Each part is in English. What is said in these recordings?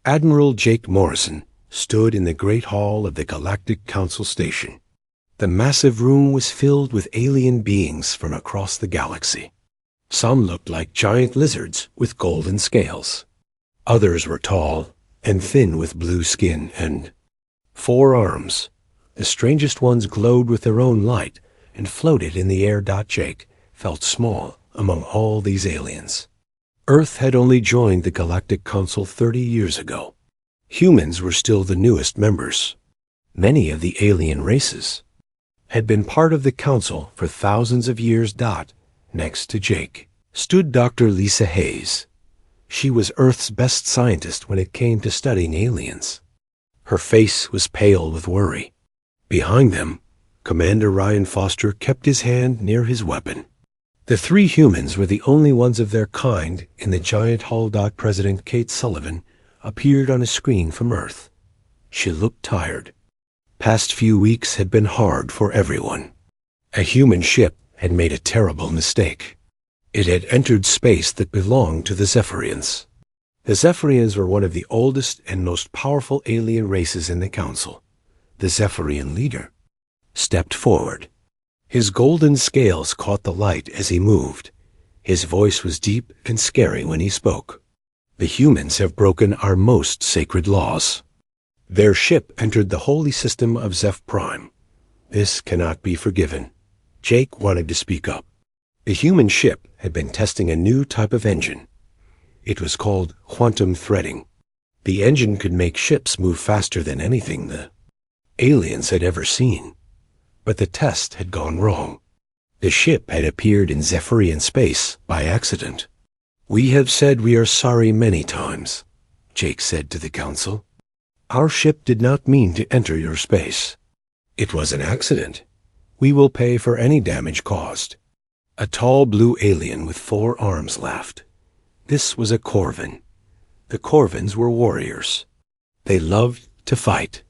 Admiral Jake Morrison stood in the great hall of the Galactic Council Station. The massive room was filled with alien beings from across the galaxy. Some looked like giant lizards with golden scales. Others were tall and thin with blue skin and 4 arms. The strangest ones glowed with their own light and floated in the air. Jake felt small among all these aliens. Earth had only joined the Galactic Council 30 years ago. Humans were still the newest members. Many of the alien races had been part of the Council for thousands of years. Next to Jake stood Dr. Lisa Hayes. She was Earth's best scientist when it came to studying aliens. Her face was pale with worry. Behind them, Commander Ryan Foster kept his hand near his weapon. The 3 humans were the only ones of their kind in the giant hall. President Kate Sullivan appeared on a screen from Earth. She looked tired. Past few weeks had been hard for everyone. A human ship had made a terrible mistake. It had entered space that belonged to the Zephyrians. The Zephyrians were one of the oldest and most powerful alien races in the Council. The Zephyrian leader stepped forward. His golden scales caught the light as he moved. His voice was deep and scary when he spoke. The humans have broken our most sacred laws. Their ship entered the holy system of Zeph Prime. This cannot be forgiven. Jake wanted to speak up. The human ship had been testing a new type of engine. It was called quantum threading. The engine could make ships move faster than anything the aliens had ever seen. But the test had gone wrong. The ship had appeared in Zephyrian space by accident. "We have said we are sorry many times," Jake said to the Council. "Our ship did not mean to enter your space. It was an accident. We will pay for any damage caused." A tall blue alien with 4 arms laughed. This was a Corvin. The Corvins were warriors. They loved to fight.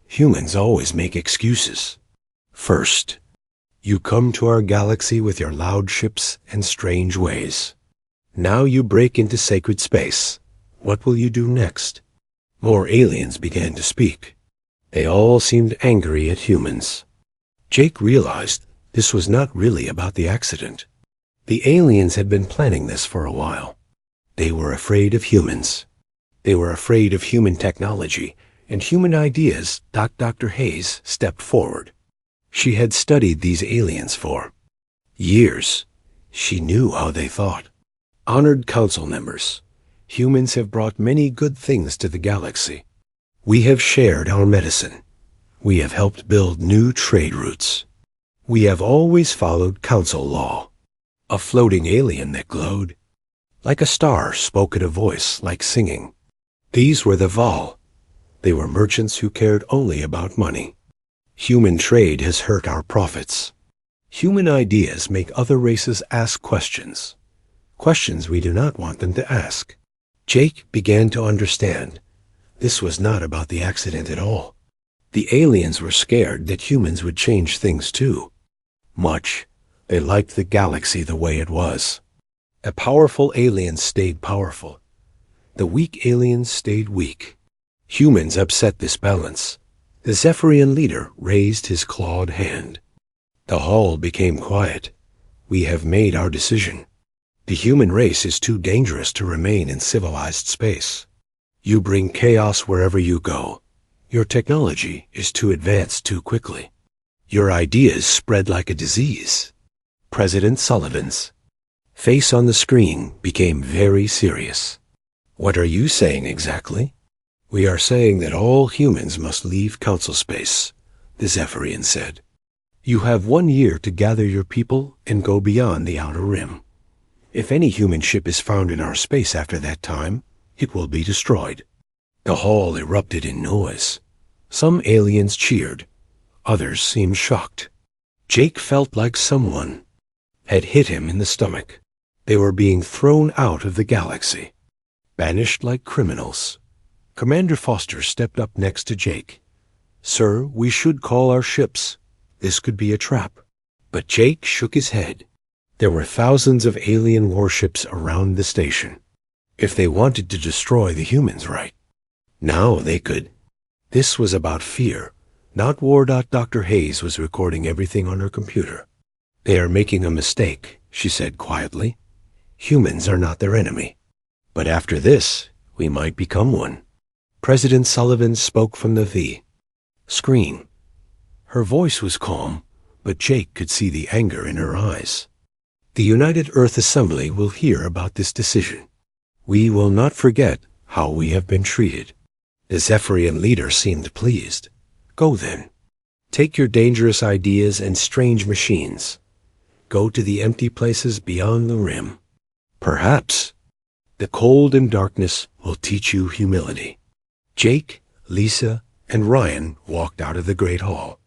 Humans always make excuses. "First, you come to our galaxy with your loud ships and strange ways. Now you break into sacred space. What will you do next?" More aliens began to speak. They all seemed angry at humans. Jake realized this was not really about the accident. The aliens had been planning this for a while. They were afraid of humans. They were afraid of human technology and human ideas. Dr. Hayes stepped forward. She had studied these aliens for years. She knew how they thought. "Honored Council members, humans have brought many good things to the galaxy. We have shared our medicine. We have helped build new trade routes. We have always followed Council law." A floating alien that glowed like a star spoke in a voice like singing. These were the Val. They were merchants who cared only about money. "Human trade has hurt our profits. Human ideas make other races ask questions. Questions we do not want them to ask." Jake began to understand. This was not about the accident at all. The aliens were scared that humans would change things too. Much. They liked the galaxy the way it was. A powerful alien stayed powerful. The weak aliens stayed weak. Humans upset this balance. The Zephyrian leader raised his clawed hand. The hall became quiet. "We have made our decision. The human race is too dangerous to remain in civilized space. You bring chaos wherever you go. Your technology is too advanced too quickly. Your ideas spread like a disease." President Sullivan's face on the screen became very serious. "What are you saying exactly?" "We are saying that all humans must leave Council space," the Zephyrian said. "You have 1 year to gather your people and go beyond the outer rim. If any human ship is found in our space after that time, it will be destroyed." The hall erupted in noise. Some aliens cheered. Others seemed shocked. Jake felt like someone had hit him in the stomach. They were being thrown out of the galaxy, banished like criminals. Commander Foster stepped up next to Jake. "Sir, we should call our ships. This could be a trap." But Jake shook his head. There were thousands of alien warships around the station. If they wanted to destroy the humans, right? Now they could. This was about fear, not war. Dr. Hayes was recording everything on her computer. They are making a mistake, she said quietly. Humans are not their enemy. But after this, we might become one. President Sullivan spoke from the screen. Her voice was calm, but Jake could see the anger in her eyes. The United Earth Assembly will hear about this decision. We will not forget how we have been treated. The Zephyrian leader seemed pleased. Go then. Take your dangerous ideas and strange machines. Go to the empty places beyond the rim. Perhaps the cold and darkness will teach you humility. Jake, Lisa, and Ryan walked out of the Great Hall.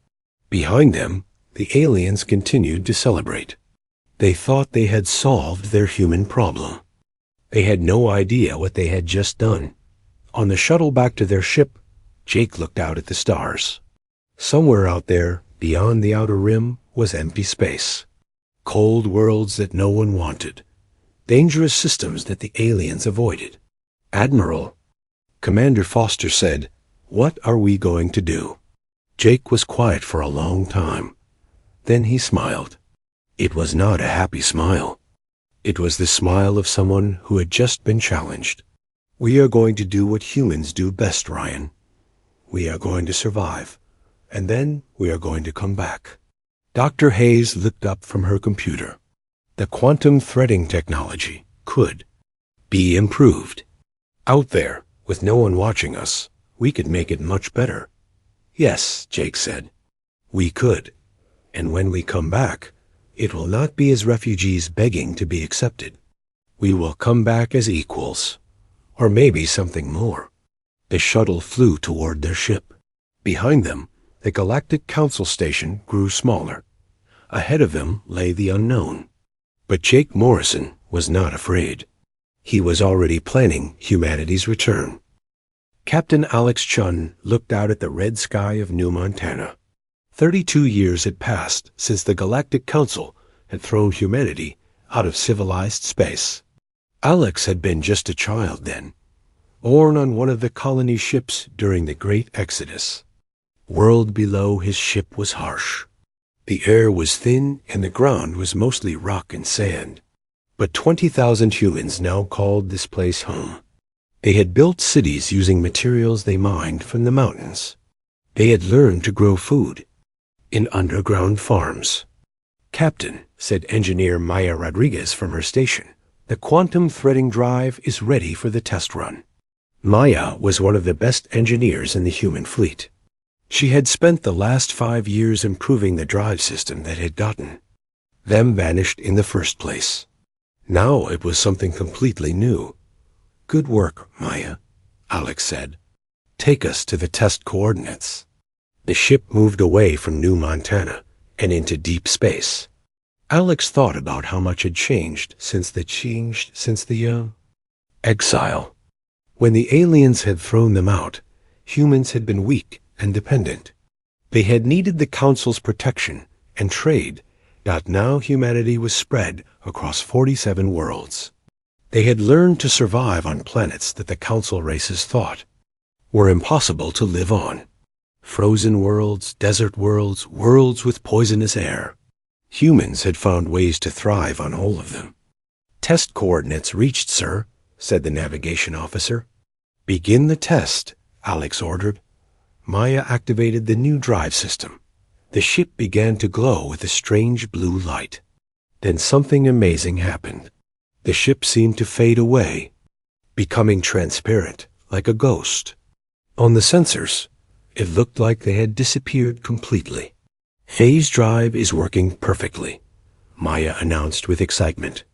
Behind them, the aliens continued to celebrate. They thought they had solved their human problem. They had no idea what they had just done. On the shuttle back to their ship, Jake looked out at the stars. Somewhere out there, beyond the outer rim, was empty space. Cold worlds that no one wanted. Dangerous systems that the aliens avoided. Admiral, Commander Foster said, "What are we going to do?" Jake was quiet for a long time. Then he smiled. It was not a happy smile. It was the smile of someone who had just been challenged. We are going to do what humans do best, Ryan. We are going to survive, and then we are going to come back. Dr. Hayes looked up from her computer. The quantum threading technology could be improved. Out there, with no one watching us, we could make it much better. Yes, Jake said. We could. And when we come back, it will not be as refugees begging to be accepted. We will come back as equals. Or maybe something more. The shuttle flew toward their ship. Behind them, the Galactic Council station grew smaller. Ahead of them lay the unknown. But Jake Morrison was not afraid. He was already planning humanity's return. Captain Alex Chun looked out at the red sky of New Montana. 32 years had passed since the Galactic Council had thrown humanity out of civilized space. Alex had been just a child then, born on one of the colony ships during the Great Exodus. World below his ship was harsh. The air was thin and the ground was mostly rock and sand. But 20,000 humans now called this place home. They had built cities using materials they mined from the mountains. They had learned to grow food in underground farms. Captain, said engineer Maya Rodriguez from her station, the quantum threading drive is ready for the test run. Maya was one of the best engineers in the human fleet. She had spent the last 5 years improving the drive system that had gotten them banished in the first place. Now it was something completely new. Good work, Maya, Alex said. Take us to the test coordinates. The ship moved away from New Montana and into deep space. Alex thought about how much had changed since the exile. When the aliens had thrown them out, humans had been weak and dependent. They had needed the Council's protection and trade. Now humanity was spread across 47 worlds. They had learned to survive on planets that the Council races thought were impossible to live on. Frozen worlds, desert worlds, worlds with poisonous air. Humans had found ways to thrive on all of them. Test coordinates reached, sir, said the navigation officer. Begin the test, Alex ordered. Maya activated the new drive system. The ship began to glow with a strange blue light. Then something amazing happened. The ship seemed to fade away, becoming transparent, like a ghost. On the sensors, it looked like they had disappeared completely. Phase drive is working perfectly, Maya announced with excitement.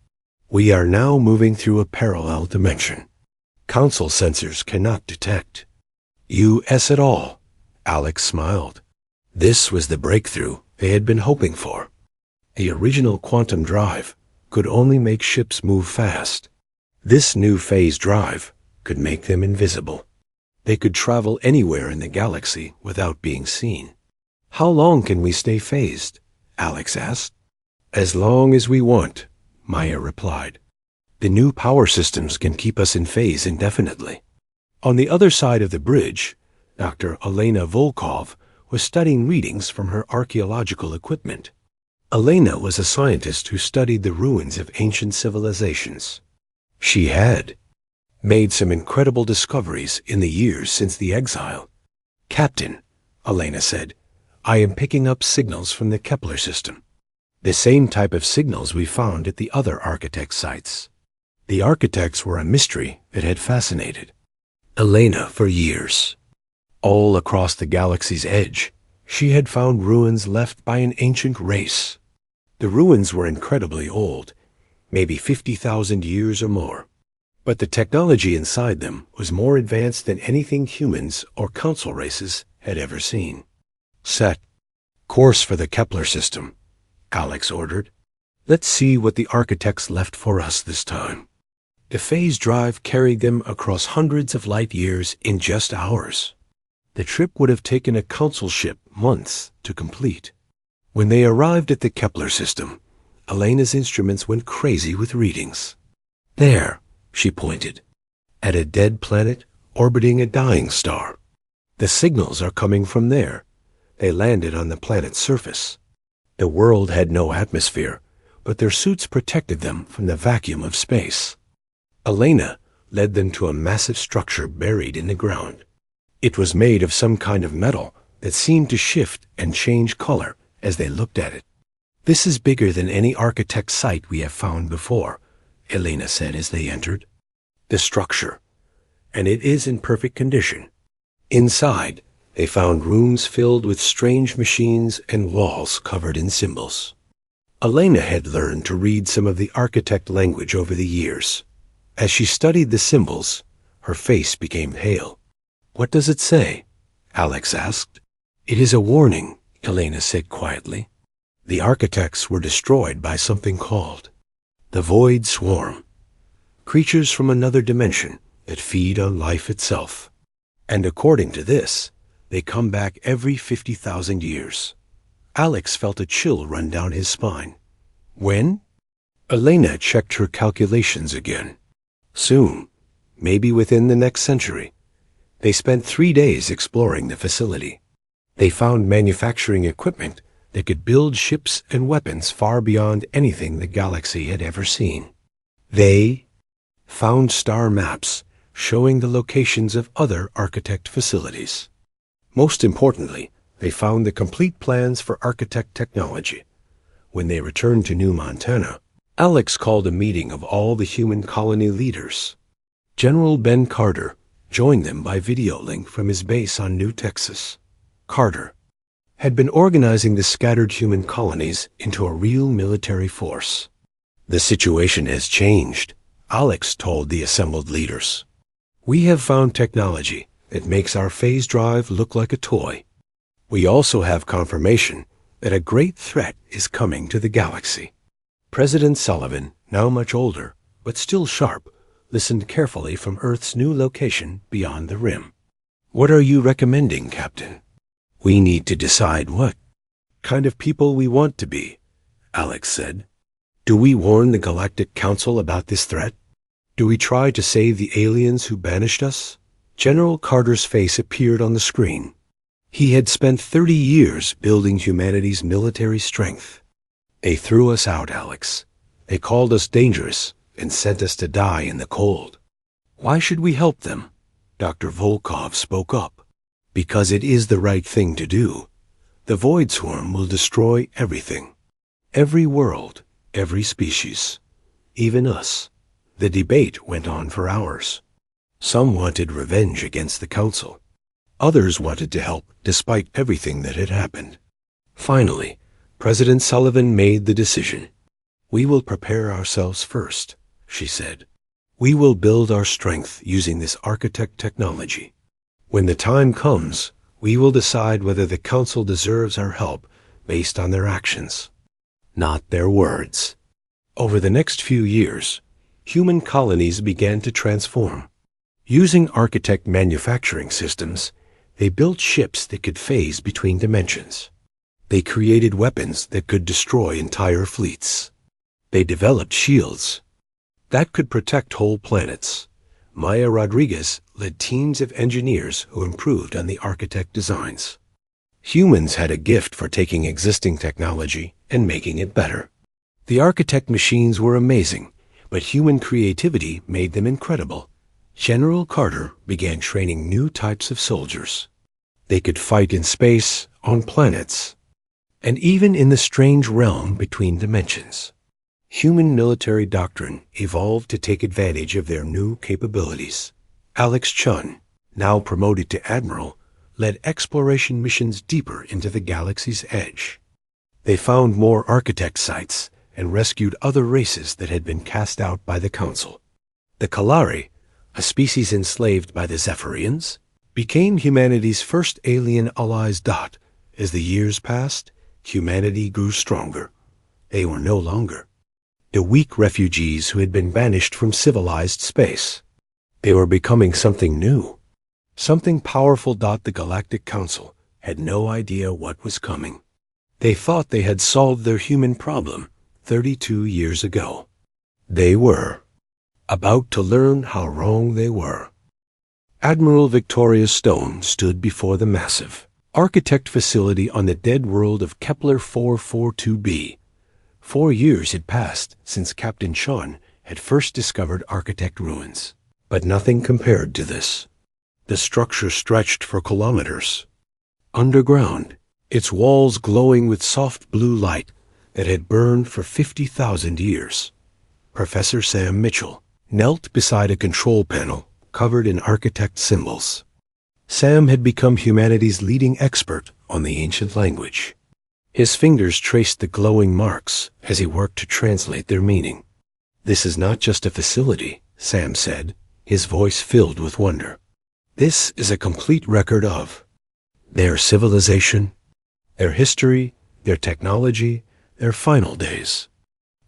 We are now moving through a parallel dimension. Council sensors cannot detect us at all. Alex smiled. This was the breakthrough they had been hoping for. The original quantum drive could only make ships move fast. This new phase drive could make them invisible. They could travel anywhere in the galaxy without being seen. How long can we stay phased? Alex asked. As long as we want, Maya replied. The new power systems can keep us in phase indefinitely. On the other side of the bridge, Dr. Elena Volkov was studying readings from her archaeological equipment. Elena was a scientist who studied the ruins of ancient civilizations. She had made some incredible discoveries in the years since the exile. "Captain," Elena said, "I am picking up signals from the Kepler system. The same type of signals we found at the other architect sites." The architects were a mystery that had fascinated Elena for years. All across the galaxy's edge, she had found ruins left by an ancient race. The ruins were incredibly old, maybe 50,000 years or more. But the technology inside them was more advanced than anything humans or council races had ever seen. "Set course for the Kepler system," Alex ordered. "Let's see what the architects left for us this time." The phase drive carried them across hundreds of light years in just hours. The trip would have taken a council ship months to complete. When they arrived at the Kepler system, Elena's instruments went crazy with readings. "There," she pointed, "at a dead planet orbiting a dying star. The signals are coming from there. They landed on the planet's surface. The world had no atmosphere, but their suits protected them from the vacuum of space." Elena led them to a massive structure buried in the ground. It was made of some kind of metal that seemed to shift and change color as they looked at it. "This is bigger than any architect site we have found before," Elena said as they entered the structure, "and it is in perfect condition." Inside, they found rooms filled with strange machines and walls covered in symbols. Elena had learned to read some of the architect language over the years. As she studied the symbols, her face became pale. "What does it say?" Alex asked. "It is a warning," Elena said quietly. "The architects were destroyed by something called the Void Swarm, creatures from another dimension that feed on life itself. And according to this, they come back every 50,000 years." Alex felt a chill run down his spine. "When?" Elena checked her calculations again. "Soon, maybe within the next century." They spent 3 days exploring the facility. They found manufacturing equipment that could build ships and weapons far beyond anything the galaxy had ever seen. They found star maps showing the locations of other architect facilities. Most importantly, they found the complete plans for architect technology. When they returned to New Montana, Alex called a meeting of all the human colony leaders. General Ben Carter joined them by video link from his base on New Texas. Carter had been organizing the scattered human colonies into a real military force. "The situation has changed," Alex told the assembled leaders. "We have found technology that makes our phase drive look like a toy. We also have confirmation that a great threat is coming to the galaxy." President Sullivan, now much older, but still sharp, listened carefully from Earth's new location beyond the rim. "What are you recommending, Captain?" "We need to decide what kind of people we want to be," Alex said. "Do we warn the Galactic Council about this threat? Do we try to save the aliens who banished us?" General Carter's face appeared on the screen. He had spent 30 years building humanity's military strength. "They threw us out, Alex. They called us dangerous and sent us to die in the cold. Why should we help them?" Dr. Volkov spoke up. "Because it is the right thing to do. The Void Swarm will destroy everything. Every world, every species, even us." The debate went on for hours. Some wanted revenge against the Council. Others wanted to help despite everything that had happened. Finally, President Sullivan made the decision. "We will prepare ourselves first," she said. "We will build our strength using this architect technology. When the time comes, we will decide whether the Council deserves our help based on their actions, not their words." Over the next few years, human colonies began to transform. Using architect manufacturing systems, they built ships that could phase between dimensions. They created weapons that could destroy entire fleets. They developed shields that could protect whole planets, Maya Rodriguez led teams of engineers who improved on the architect designs. Humans had a gift for taking existing technology and making it better. The architect machines were amazing, but human creativity made them incredible. General Carter began training new types of soldiers. They could fight in space, on planets, and even in the strange realm between dimensions. Human military doctrine evolved to take advantage of their new capabilities. Alex Chun, now promoted to admiral, led exploration missions deeper into the galaxy's edge. They found more architect sites and rescued other races that had been cast out by the Council. The Kalari, a species enslaved by the Zephyrians, became humanity's first alien allies. As the years passed, humanity grew stronger. They were no longer the weak refugees who had been banished from civilized space. They were becoming something new, something powerful. The Galactic Council had no idea what was coming. They thought they had solved their human problem 32 years ago. They were about to learn how wrong they were. Admiral Victoria Stone stood before the massive architect facility on the dead world of Kepler 442b. 4 years had passed since Captain Sean had first discovered architect ruins, but nothing compared to this. The structure stretched for kilometers. Underground, its walls glowing with soft blue light that had burned for 50,000 years. Professor Sam Mitchell knelt beside a control panel covered in architect symbols. Sam had become humanity's leading expert on the ancient language. His fingers traced the glowing marks as he worked to translate their meaning. "This is not just a facility," Sam said, his voice filled with wonder. "This is a complete record of their civilization, their history, their technology, their final days."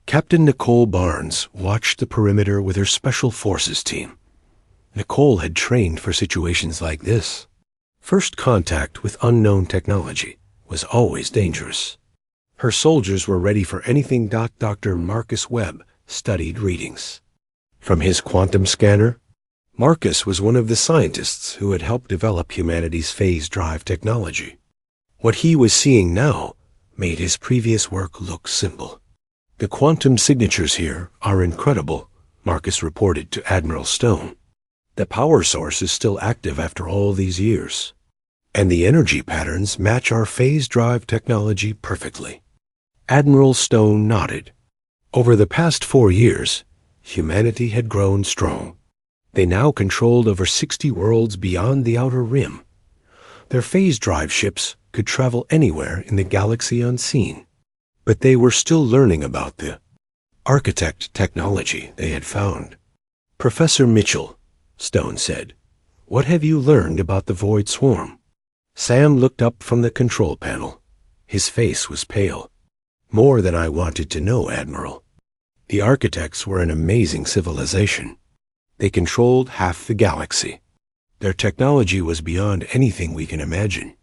Captain Nicole Barnes watched the perimeter with her Special Forces team. Nicole had trained for situations like this. First contact with unknown technology was always dangerous. Her soldiers were ready for anything. Dr. Marcus Webb studied readings from his quantum scanner. Marcus was one of the scientists who had helped develop humanity's phase drive technology. What he was seeing now made his previous work look simple. "The quantum signatures here are incredible," Marcus reported to Admiral Stone. "The power source is still active after all these years, and the energy patterns match our phase drive technology perfectly." Admiral Stone nodded. Over the past 4 years, humanity had grown strong. They now controlled over 60 worlds beyond the outer rim. Their phase drive ships could travel anywhere in the galaxy unseen. But they were still learning about the architect technology they had found. "Professor Mitchell," Stone said, "what have you learned about the Void Swarm?" Sam looked up from the control panel. His face was pale. "More than I wanted to know, Admiral. The architects were an amazing civilization. They controlled half the galaxy. Their technology was beyond anything we can imagine.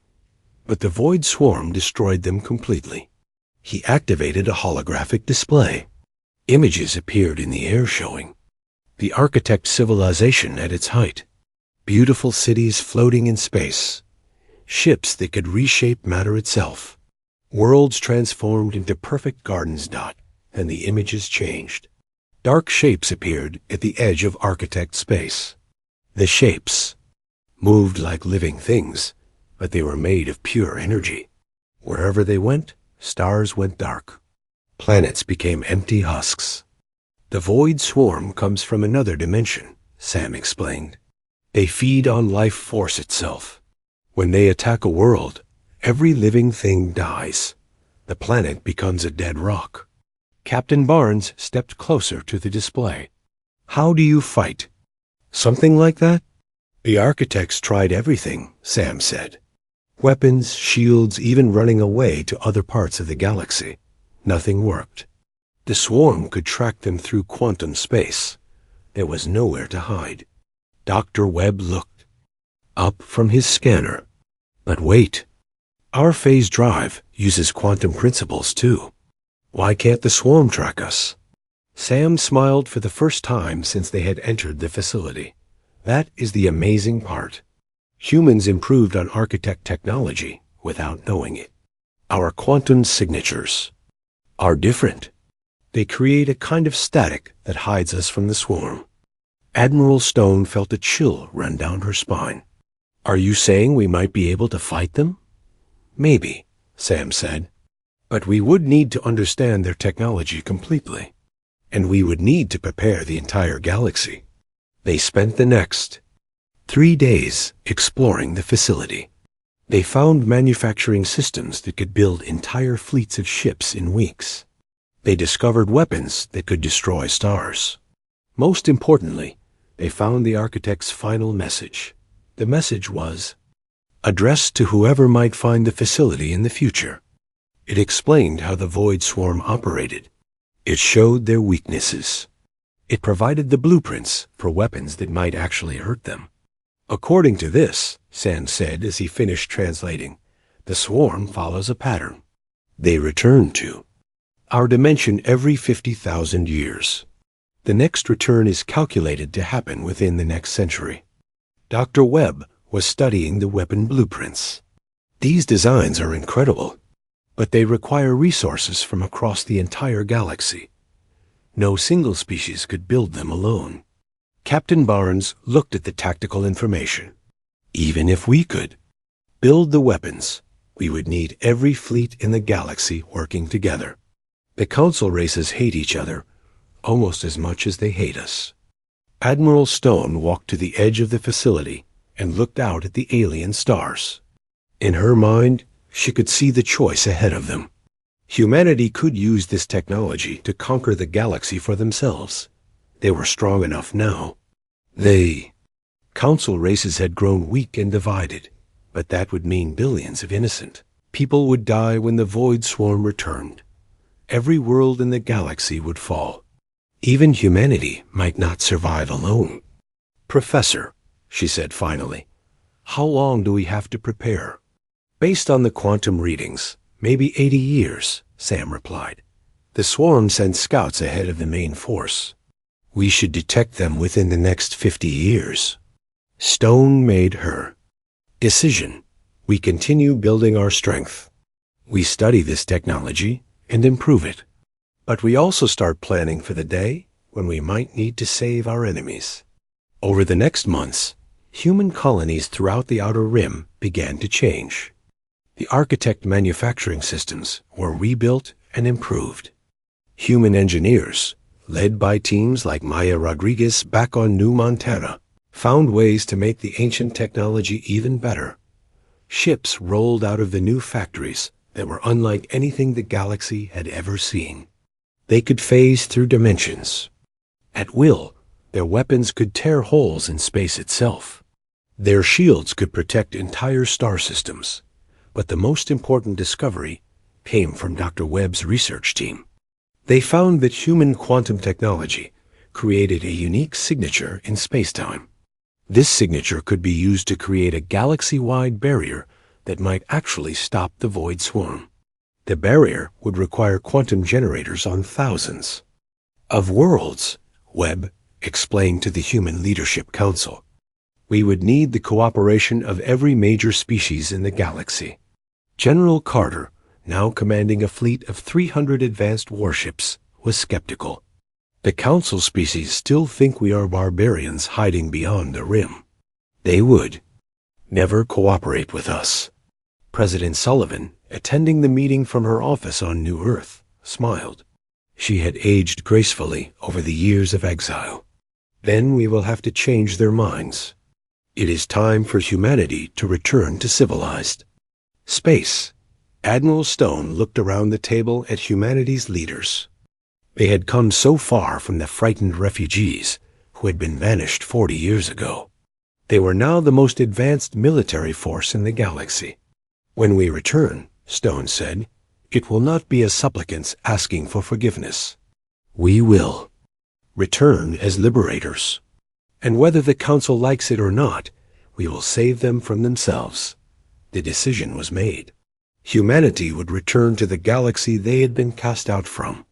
But the Void Swarm destroyed them completely." He activated a holographic display. Images appeared in the air showing the architect civilization at its height. Beautiful cities floating in space. Ships that could reshape matter itself. Worlds transformed into perfect gardens. And the images changed. Dark shapes appeared at the edge of architect space. The shapes moved like living things, but they were made of pure energy. Wherever they went, stars went dark. Planets became empty husks. "The Void Swarm comes from another dimension," Sam explained. "They feed on life force itself. When they attack a world, every living thing dies. The planet becomes a dead rock." Captain Barnes stepped closer to the display. "How do you fight? Something like that?" "The architects tried everything," Sam said. "Weapons, shields, even running away to other parts of the galaxy. Nothing worked. The swarm could track them through quantum space. There was nowhere to hide." Dr. Webb looked up from his scanner. "But wait. Our phase drive uses quantum principles too. Why can't the swarm track us?" Sam smiled for the first time since they had entered the facility. That is the amazing part. Humans improved on architect technology without knowing it. Our quantum signatures are different. They create a kind of static that hides us from the swarm. Admiral Stone felt a chill run down her spine. Are you saying we might be able to fight them? Maybe, Sam said. But we would need to understand their technology completely. And we would need to prepare the entire galaxy. They spent the next 3 days exploring the facility. They found manufacturing systems that could build entire fleets of ships in weeks. They discovered weapons that could destroy stars. Most importantly, they found the architect's final message. The message was addressed to whoever might find the facility in the future. It explained how the Void Swarm operated. It showed their weaknesses. It provided the blueprints for weapons that might actually hurt them. According to this, Sam said as he finished translating, the swarm follows a pattern. They return to our dimension every 50,000 years. The next return is calculated to happen within the next century. Dr. Webb was studying the weapon blueprints. These designs are incredible, but they require resources from across the entire galaxy. No single species could build them alone. Captain Barnes looked at the tactical information. Even if we could build the weapons, we would need every fleet in the galaxy working together. The Council races hate each other almost as much as they hate us. Admiral Stone walked to the edge of the facility and looked out at the alien stars. In her mind, she could see the choice ahead of them. Humanity could use this technology to conquer the galaxy for themselves. They were strong enough now. Council races had grown weak and divided, but that would mean billions of innocent people would die when the Void Swarm returned. Every world in the galaxy would fall. Even humanity might not survive alone. Professor, she said finally, how long do we have to prepare? Based on the quantum readings, maybe 80 years, Sam replied. The swarm sends scouts ahead of the main force. We should detect them within the next 50 years. Stone made her decision. We continue building our strength. We study this technology and improve it. But we also start planning for the day when we might need to save our enemies. Over the next months, human colonies throughout the Outer Rim began to change. The architect manufacturing systems were rebuilt and improved. Human engineers, led by teams like Maya Rodriguez back on New Montana, found ways to make the ancient technology even better. Ships rolled out of the new factories that were unlike anything the galaxy had ever seen. They could phase through dimensions. At will, their weapons could tear holes in space itself. Their shields could protect entire star systems. But the most important discovery came from Dr. Webb's research team. They found that human quantum technology created a unique signature in spacetime. This signature could be used to create a galaxy-wide barrier that might actually stop the Void Swarm. The barrier would require quantum generators on thousands of worlds, Webb explained to the Human Leadership Council. We would need the cooperation of every major species in the galaxy. General Carter, now commanding a fleet of 300 advanced warships, was skeptical. The Council species still think we are barbarians hiding beyond the rim. They would never cooperate with us. President Sullivan, attending the meeting from her office on New Earth, smiled. She had aged gracefully over the years of exile. Then we will have to change their minds. It is time for humanity to return to civilized space. Admiral Stone looked around the table at humanity's leaders. They had come so far from the frightened refugees who had been vanished 40 years ago. They were now the most advanced military force in the galaxy. When we return, Stone said, it will not be as supplicants asking for forgiveness. We will return as liberators. And whether the Council likes it or not, we will save them from themselves. The decision was made. Humanity would return to the galaxy they had been cast out from.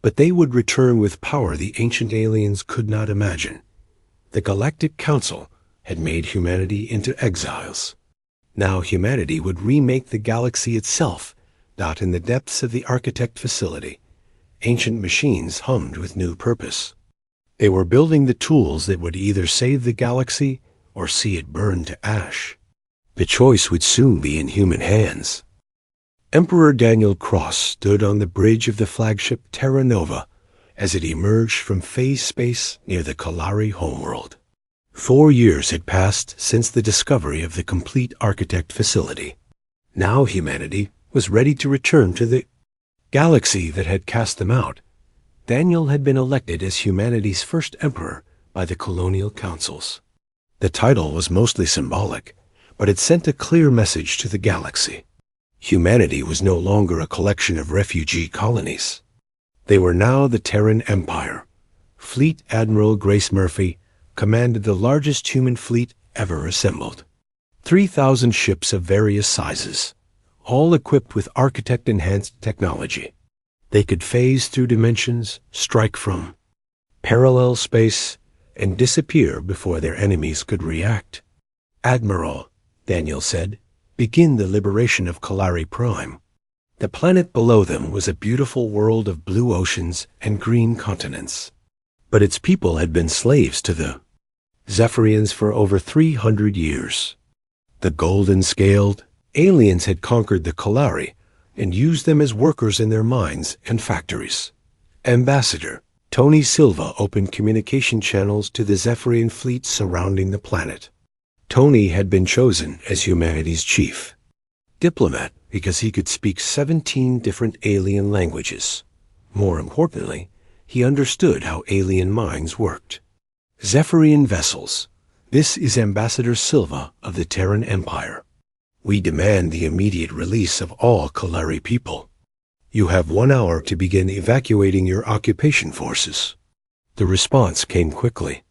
But they would return with power the ancient aliens could not imagine. The Galactic Council had made humanity into exiles. Now humanity would remake the galaxy itself, not in the depths of the architect facility. Ancient machines hummed with new purpose. They were building the tools that would either save the galaxy or see it burn to ash. The choice would soon be in human hands. Emperor Daniel Cross stood on the bridge of the flagship Terra Nova as it emerged from phase space near the Kalari homeworld. 4 years had passed since the discovery of the complete architect facility. Now humanity was ready to return to the galaxy that had cast them out. Daniel had been elected as humanity's first emperor by the colonial councils. The title was mostly symbolic, but it sent a clear message to the galaxy. Humanity was no longer a collection of refugee colonies. They were now the Terran Empire. Fleet Admiral Grace Murphy commanded the largest human fleet ever assembled. 3,000 ships of various sizes, all equipped with architect-enhanced technology. They could phase through dimensions, strike from parallel space, and disappear before their enemies could react. "Admiral," Daniel said, "begin the liberation of Kalari Prime." The planet below them was a beautiful world of blue oceans and green continents. But its people had been slaves to the Zephyrians for over 300 years. The golden-scaled aliens had conquered the Kalari and used them as workers in their mines and factories. Ambassador Tony Silva opened communication channels to the Zephyrian fleet surrounding the planet. Tony had been chosen as humanity's chief diplomat because he could speak 17 different alien languages. More importantly, he understood how alien minds worked. Zephyrian vessels. This is Ambassador Silva of the Terran Empire. We demand the immediate release of all Kalari people. You have 1 hour to begin evacuating your occupation forces. The response came quickly.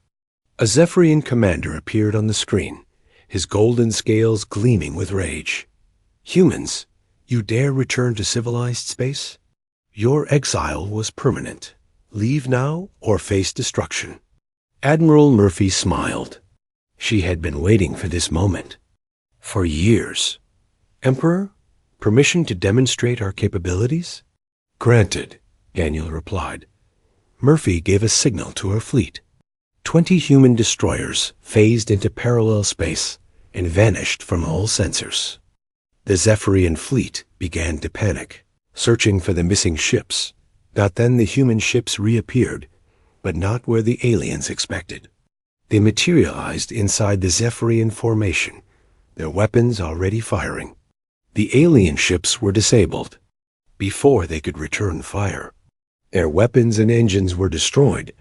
A Zephyrian commander appeared on the screen, his golden scales gleaming with rage. "Humans, you dare return to civilized space? Your exile was permanent. Leave now or face destruction." Admiral Murphy smiled. She had been waiting for this moment. For years. "Emperor, permission to demonstrate our capabilities?" "Granted," Daniel replied. Murphy gave a signal to her fleet. 20 human destroyers phased into parallel space and vanished from all sensors. The Zephyrian fleet began to panic, searching for the missing ships. Not then the human ships reappeared, but not where the aliens expected. They materialized inside the Zephyrian formation, their weapons already firing. The alien ships were disabled before they could return fire. Their weapons and engines were destroyed,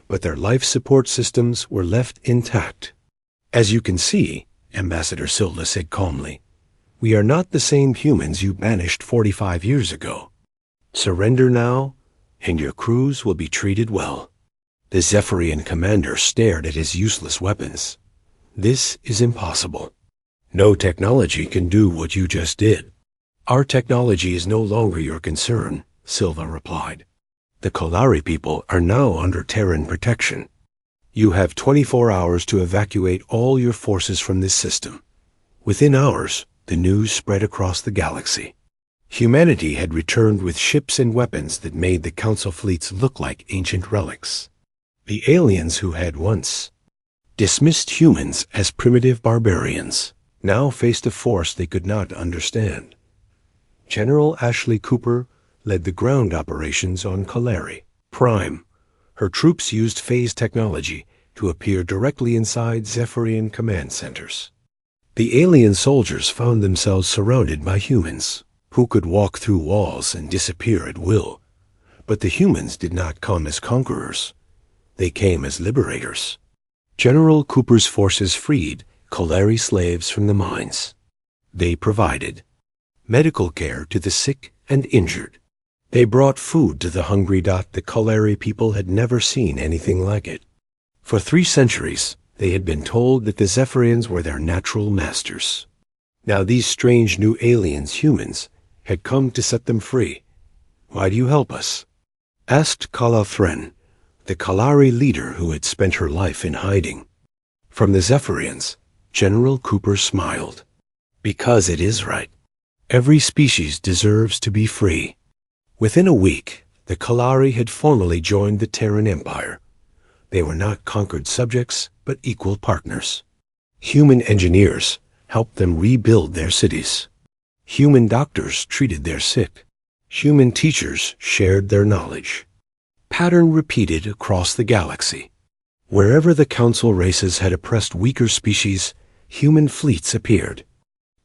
but their life support systems were left intact. "As you can see," Ambassador Silva said calmly, "we are not the same humans you banished 45 years ago. Surrender now, and your crews will be treated well." The Zephyrian commander stared at his useless weapons. "This is impossible. No technology can do what you just did." "Our technology is no longer your concern," Silva replied. "The Kalari people are now under Terran protection. You have 24 hours to evacuate all your forces from this system." Within hours, the news spread across the galaxy. Humanity had returned with ships and weapons that made the Council fleets look like ancient relics. The aliens who had once dismissed humans as primitive barbarians now faced a force they could not understand. General Ashley Cooper led the ground operations on Kalari Prime. Her troops used phase technology to appear directly inside Zephyrian command centers. The alien soldiers found themselves surrounded by humans who could walk through walls and disappear at will. But the humans did not come as conquerors. They came as liberators. General Cooper's forces freed Kalari slaves from the mines. They provided medical care to the sick and injured. They brought food to the hungry. The Kalari people had never seen anything like it. For 3 centuries, they had been told that the Zephyrians were their natural masters. Now these strange new aliens, humans, had come to set them free. "Why do you help us?" asked Kala Thren, the Kalari leader who had spent her life in hiding. From the Zephyrians, General Cooper smiled. Because it is right. Every species deserves to be free. Within a week, the Kalari had formally joined the Terran Empire. They were not conquered subjects, but equal partners. Human engineers helped them rebuild their cities. Human doctors treated their sick. Human teachers shared their knowledge. Pattern repeated across the galaxy. Wherever the Council races had oppressed weaker species, human fleets appeared.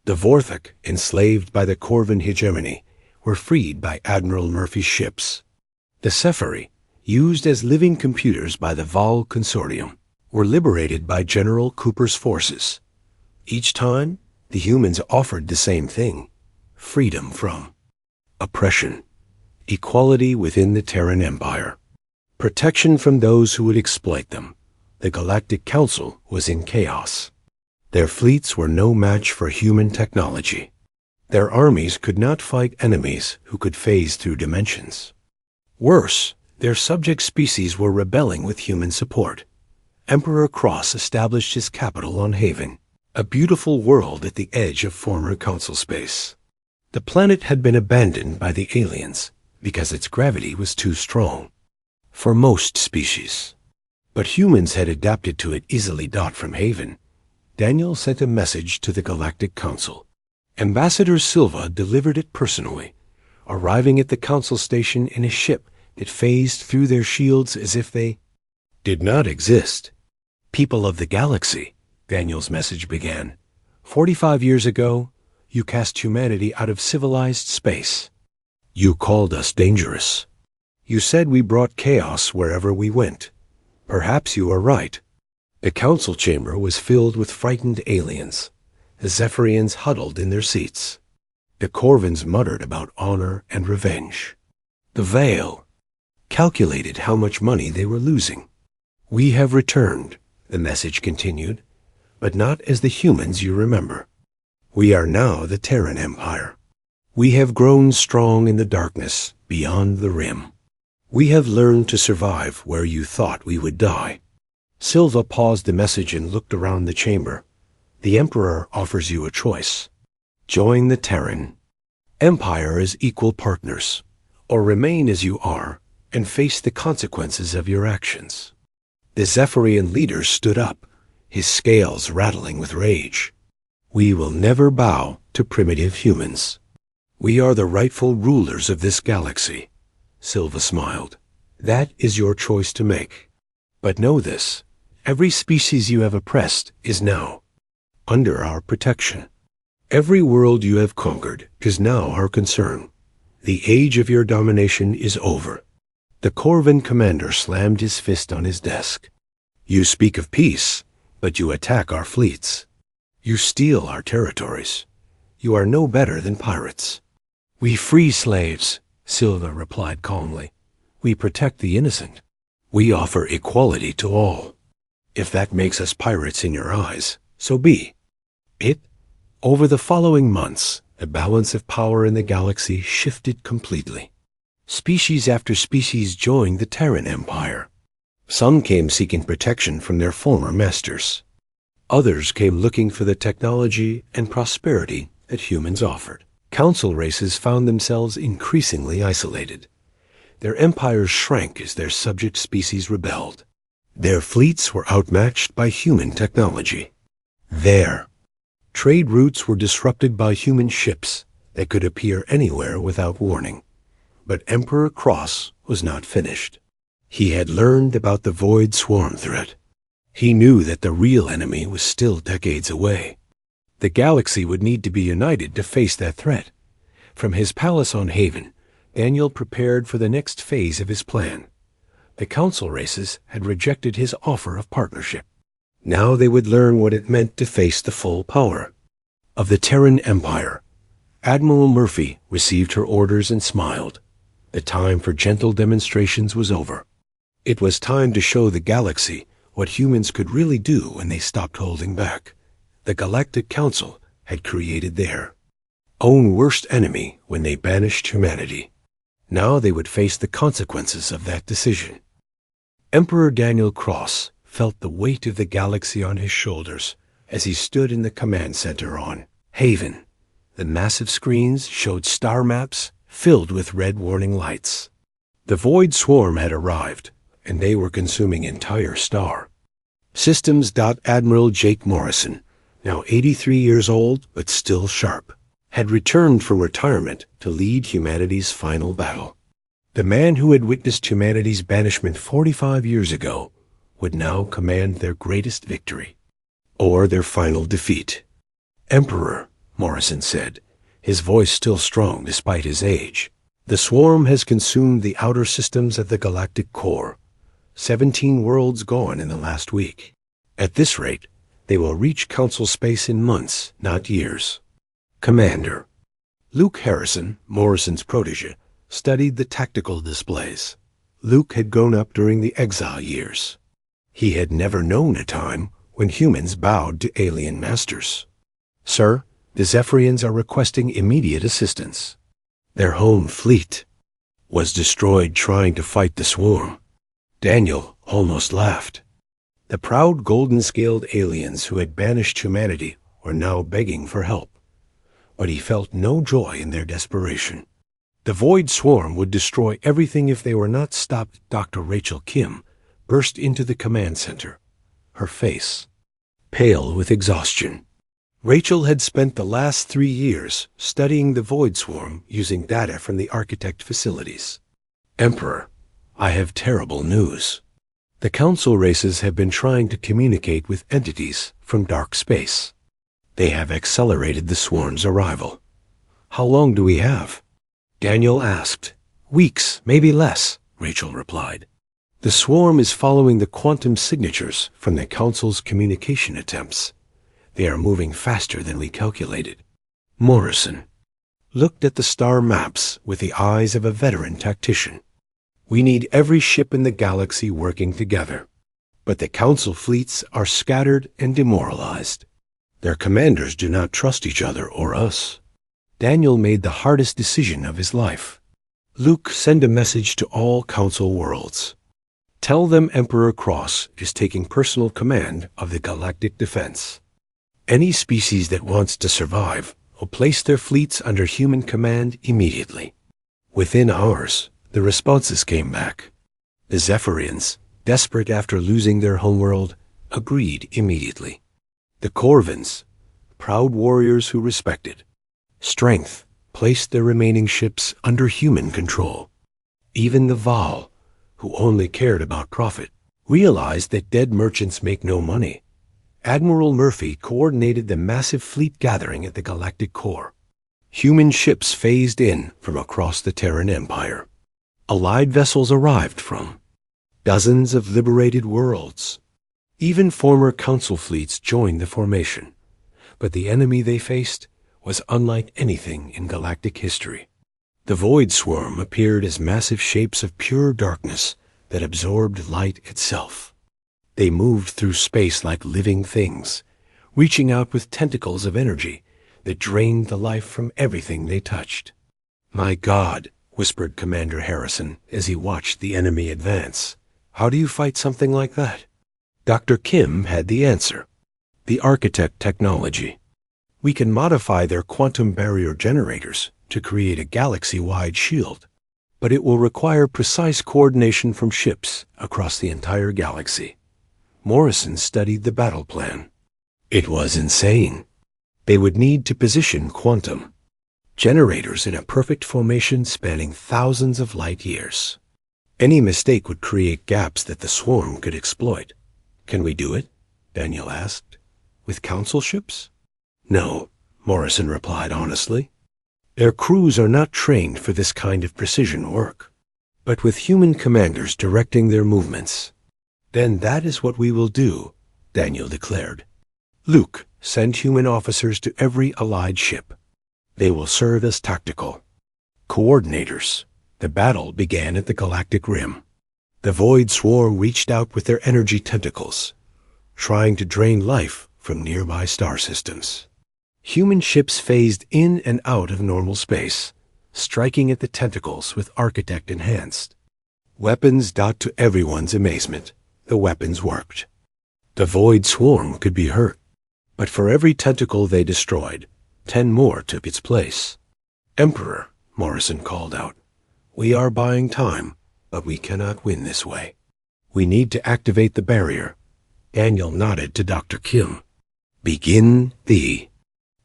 The Vorthok, enslaved by the Corvan hegemony, were freed by Admiral Murphy's ships. The Sephiri, used as living computers by the Val Consortium, were liberated by General Cooper's forces. Each time, the humans offered the same thing: freedom from oppression, equality within the Terran Empire, protection from those who would exploit them. The Galactic Council was in chaos. Their fleets were no match for human technology. Their armies could not fight enemies who could phase through dimensions. Worse, their subject species were rebelling with human support. Emperor Cross established his capital on Haven, a beautiful world at the edge of former Council space. The planet had been abandoned by the aliens because its gravity was too strong for most species. But humans had adapted to it easily. From Haven, Daniel sent a message to the Galactic Council. Ambassador Silva delivered it personally, arriving at the Council station in a ship that phased through their shields as if they did not exist. People of the galaxy, Daniel's message began. 45 years ago, you cast humanity out of civilized space. You called us dangerous. You said we brought chaos wherever we went. Perhaps you are right. The council chamber was filled with frightened aliens. The Zephyrians huddled in their seats. The Corvans muttered about honor and revenge. The Veil calculated how much money they were losing. We have returned, the message continued, but not as the humans you remember. We are now the Terran Empire. We have grown strong in the darkness beyond the rim. We have learned to survive where you thought we would die. Silva paused the message and looked around the chamber. The Emperor offers you a choice. Join the Terran Empire as equal partners, or remain as you are and face the consequences of your actions. The Zephyrian leader stood up, his scales rattling with rage. We will never bow to primitive humans. We are the rightful rulers of this galaxy. Silva smiled. That is your choice to make. But know this, every species you have oppressed is now under our protection. Every world you have conquered is now our concern. The age of your domination is over. The Corvan commander slammed his fist on his desk. You speak of peace, but you attack our fleets. You steal our territories. You are no better than pirates. We free slaves, Silva replied calmly. We protect the innocent. We offer equality to all. If that makes us pirates in your eyes, so be it. Over the following months, the balance of power in the galaxy shifted completely. Species after species joined the Terran Empire. Some came seeking protection from their former masters. Others came looking for the technology and prosperity that humans offered. Council races found themselves increasingly isolated. Their empires shrank as their subject species rebelled. Their fleets were outmatched by human technology. Their trade routes were disrupted by human ships that could appear anywhere without warning. But Emperor Cross was not finished. He had learned about the Void Swarm threat. He knew that the real enemy was still decades away. The galaxy would need to be united to face that threat. From his palace on Haven, Daniel prepared for the next phase of his plan. The council races had rejected his offer of partnership. Now they would learn what it meant to face the full power of the Terran Empire. Admiral Murphy received her orders and smiled. The time for gentle demonstrations was over. It was time to show the galaxy what humans could really do when they stopped holding back. The Galactic Council had created their own worst enemy when they banished humanity. Now they would face the consequences of that decision. Emperor Daniel Cross felt the weight of the galaxy on his shoulders as he stood in the command center on Haven. The massive screens showed star maps filled with red warning lights. The Void Swarm had arrived, and they were consuming entire star. Systems. Admiral Jake Morrison, now 83 years old but still sharp, had returned from retirement to lead humanity's final battle. The man who had witnessed humanity's banishment 45 years ago would now command their greatest victory, or their final defeat. Emperor, Morrison said, his voice still strong despite his age. The swarm has consumed the outer systems of the galactic core. 17 worlds gone in the last week. At this rate, they will reach Council space in months, not years. Commander. Luke Harrison, Morrison's protege, studied the tactical displays. Luke had grown up during the exile years. He had never known a time when humans bowed to alien masters. Sir, the Zephyrians are requesting immediate assistance. Their home fleet was destroyed trying to fight the swarm. Daniel almost laughed. The proud golden-scaled aliens who had banished humanity were now begging for help. But he felt no joy in their desperation. The Void Swarm would destroy everything if they were not stopped. Dr. Rachel Kim burst into the command center, her face pale with exhaustion. Rachel had spent the last 3 years studying the Void Swarm using data from the Architect facilities. Emperor, I have terrible news. The Council races have been trying to communicate with entities from dark space. They have accelerated the swarm's arrival. How long do we have? Daniel asked. Weeks, maybe less, Rachel replied. The swarm is following the quantum signatures from the Council's communication attempts. They are moving faster than we calculated. Morrison looked at the star maps with the eyes of a veteran tactician. We need every ship in the galaxy working together. But the Council fleets are scattered and demoralized. Their commanders do not trust each other or us. Daniel made the hardest decision of his life. Luke, send a message to all Council worlds. Tell them Emperor Cross is taking personal command of the galactic defense. Any species that wants to survive will place their fleets under human command immediately. Within hours, the responses came back. The Zephyrians, desperate after losing their homeworld, agreed immediately. The Corvins, proud warriors who respected strength, placed their remaining ships under human control. Even the Val, who only cared about profit, realized that dead merchants make no money. Admiral Murphy coordinated the massive fleet gathering at the galactic core. Human ships phased in from across the Terran Empire. Allied vessels arrived from dozens of liberated worlds. Even former Council fleets joined the formation, but the enemy they faced was unlike anything in galactic history. The Void Swarm appeared as massive shapes of pure darkness that absorbed light itself. They moved through space like living things, reaching out with tentacles of energy that drained the life from everything they touched. My God, whispered Commander Harrison as he watched the enemy advance. How do you fight something like that? Dr. Kim had the answer. The Architect technology. We can modify their quantum barrier generators to create a galaxy-wide shield, but it will require precise coordination from ships across the entire galaxy. Morrison studied the battle plan. It was insane. They would need to position quantum generators in a perfect formation spanning thousands of light years. Any mistake would create gaps that the swarm could exploit. Can we do it? Daniel asked. With Council ships? No, Morrison replied honestly. Their crews are not trained for this kind of precision work. But with human commanders directing their movements, then that is what we will do, Daniel declared. Luke, send human officers to every allied ship. They will serve as tactical coordinators. The battle began at the galactic rim. The Void Swarm reached out with their energy tentacles, trying to drain life from nearby star systems. Human ships phased in and out of normal space, striking at the tentacles with Architect enhanced. Weapons. To everyone's amazement, the weapons worked. The void swarm could be hurt, but for every tentacle they destroyed, 10 more took its place. "Emperor," Morrison called out, "we are buying time, but we cannot win this way. We need to activate the barrier." Daniel nodded to Dr. Kim. "Begin the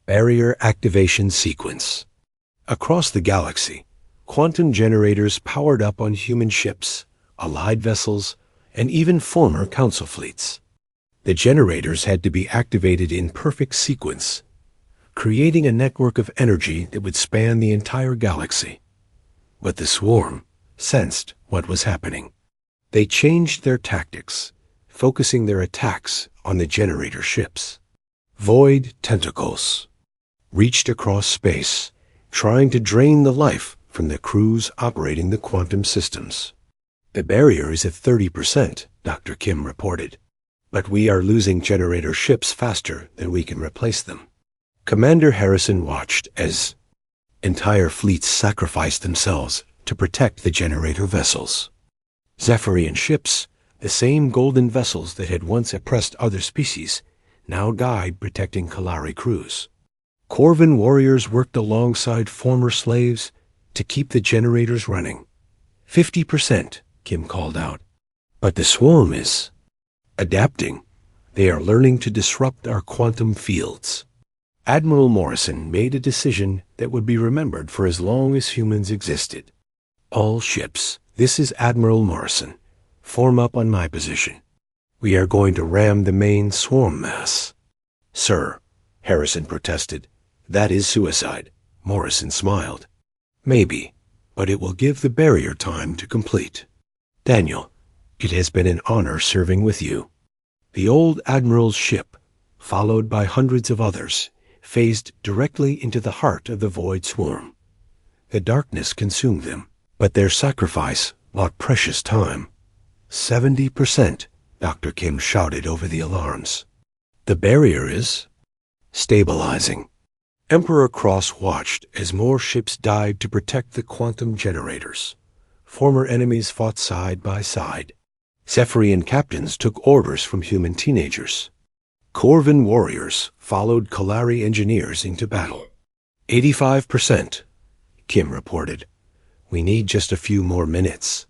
barrier activation sequence." Across the galaxy, quantum generators powered up on human ships, allied vessels, and even former council fleets. The generators had to be activated in perfect sequence, creating a network of energy that would span the entire galaxy. But the swarm sensed what was happening. They changed their tactics, focusing their attacks on the generator ships. Void tentacles reached across space, trying to drain the life from the crews operating the quantum systems. "The barrier is at 30%, Dr. Kim reported, but we are losing generator ships faster than we can replace them." Commander Harrison watched as entire fleets sacrificed themselves to protect the generator vessels. Zephyrian ships, the same golden vessels that had once oppressed other species, now died protecting Kalari crews. Corvin warriors worked alongside former slaves to keep the generators running. 50%, Kim called out. "But the swarm is adapting. They are learning to disrupt our quantum fields." Admiral Morrison made a decision that would be remembered for as long as humans existed. "All ships, this is Admiral Morrison. Form up on my position. We are going to ram the main swarm mass." "Sir," Harrison protested, "that is suicide." Morrison smiled. "Maybe, but it will give the barrier time to complete." "Daniel, it has been an honor serving with you." The old Admiral's ship, followed by hundreds of others, phased directly into the heart of the void swarm. The darkness consumed them, but their sacrifice bought precious time. 70%, Dr. Kim shouted over the alarms. "The barrier is stabilizing." Emperor Cross watched as more ships died to protect the quantum generators. Former enemies fought side by side. Zephyrian captains took orders from human teenagers. Corvin warriors followed Kalari engineers into battle. 85%, Kim reported. "We need just a few more minutes."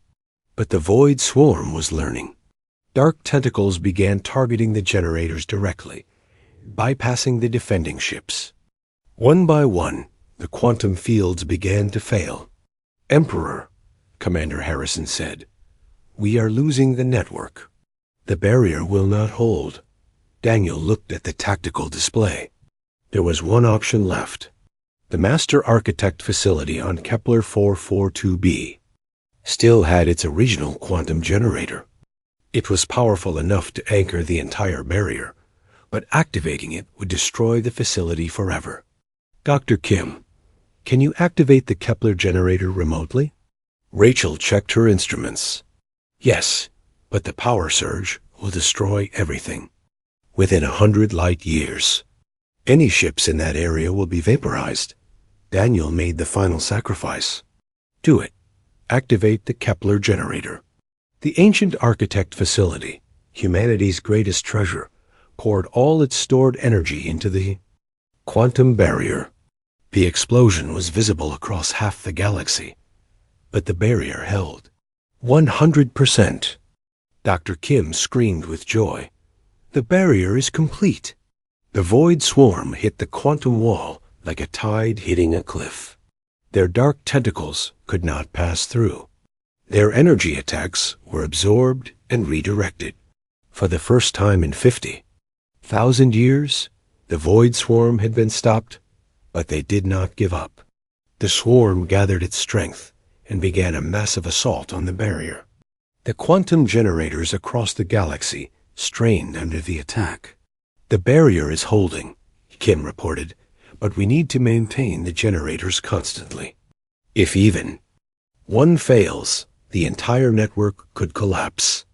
But the void swarm was learning. Dark tentacles began targeting the generators directly, bypassing the defending ships. One by one, the quantum fields began to fail. "Emperor," Commander Harrison said, "we are losing the network. The barrier will not hold." Daniel looked at the tactical display. There was one option left. The Master Architect facility on Kepler 442b still had its original quantum generator. It was powerful enough to anchor the entire barrier, but activating it would destroy the facility forever. "Dr. Kim, can you activate the Kepler generator remotely?" Rachel checked her instruments. "Yes, but the power surge will destroy everything. Within 100 light years, any ships in that area will be vaporized." Daniel made the final sacrifice. "Do it. Activate the Kepler generator." The ancient architect facility, humanity's greatest treasure, poured all its stored energy into the quantum barrier. The explosion was visible across half the galaxy, but the barrier held. 100%. Dr. Kim screamed with joy. "The barrier is complete." The void swarm hit the quantum wall like a tide hitting a cliff. Their dark tentacles could not pass through. Their energy attacks were absorbed and redirected. For the first time in 50,000 years, the void swarm had been stopped, but they did not give up. The swarm gathered its strength and began a massive assault on the barrier. The quantum generators across the galaxy strained under the attack. "The barrier is holding," Kim reported, "but we need to maintain the generators constantly. If even one fails, the entire network could collapse."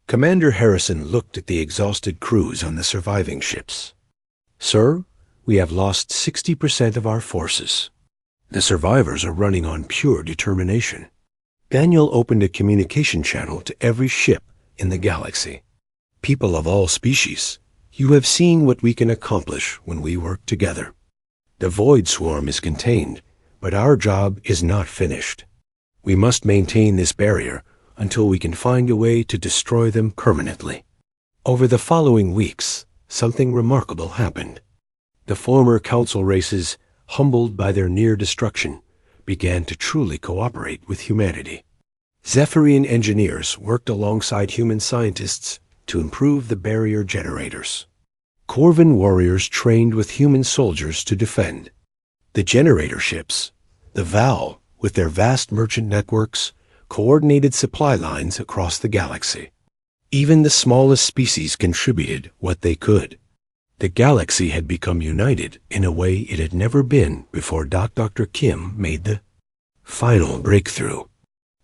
Commander Harrison looked at the exhausted crews on the surviving ships. "Sir, we have lost 60% of our forces. The survivors are running on pure determination." Daniel opened a communication channel to every ship in the galaxy. People of all species, you have seen what we can accomplish when we work together. The Void Swarm is contained, but our job is not finished. We must maintain this barrier until we can find a way to destroy them permanently. Over the following weeks, something remarkable happened. The former council races, humbled by their near destruction, began to truly cooperate with humanity. Zephyrian engineers worked alongside human scientists to improve the barrier generators. Corvin warriors trained with human soldiers to defend. The generator ships, the Val, with their vast merchant networks, coordinated supply lines across the galaxy. Even the smallest species contributed what they could. The galaxy had become united in a way it had never been before Dr. Kim made the final breakthrough.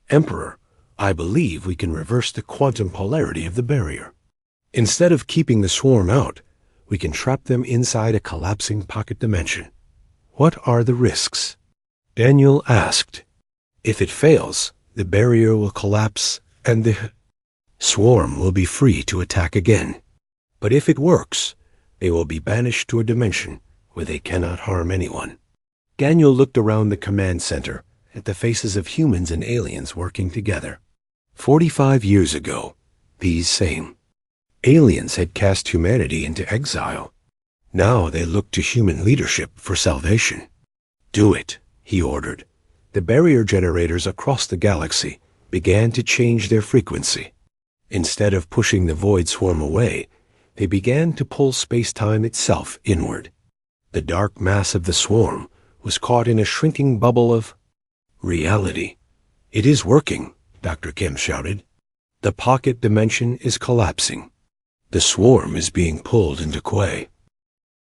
Emperor, I believe we can reverse the quantum polarity of the barrier. Instead of keeping the swarm out, we can trap them inside a collapsing pocket dimension. What are the risks? Daniel asked. If it fails, the barrier will collapse and the swarm will be free to attack again. But if it works, they will be banished to a dimension where they cannot harm anyone. Daniel looked around the command center at the faces of humans and aliens working together. 45 years ago, these same aliens had cast humanity into exile. Now they looked to human leadership for salvation. Do it, he ordered. The barrier generators across the galaxy began to change their frequency. Instead of pushing the void swarm away, they began to pull space-time itself inward. The dark mass of the swarm was caught in a shrinking bubble of reality. It is working, Dr. Kim shouted. The pocket dimension is collapsing. The swarm is being pulled into Quay.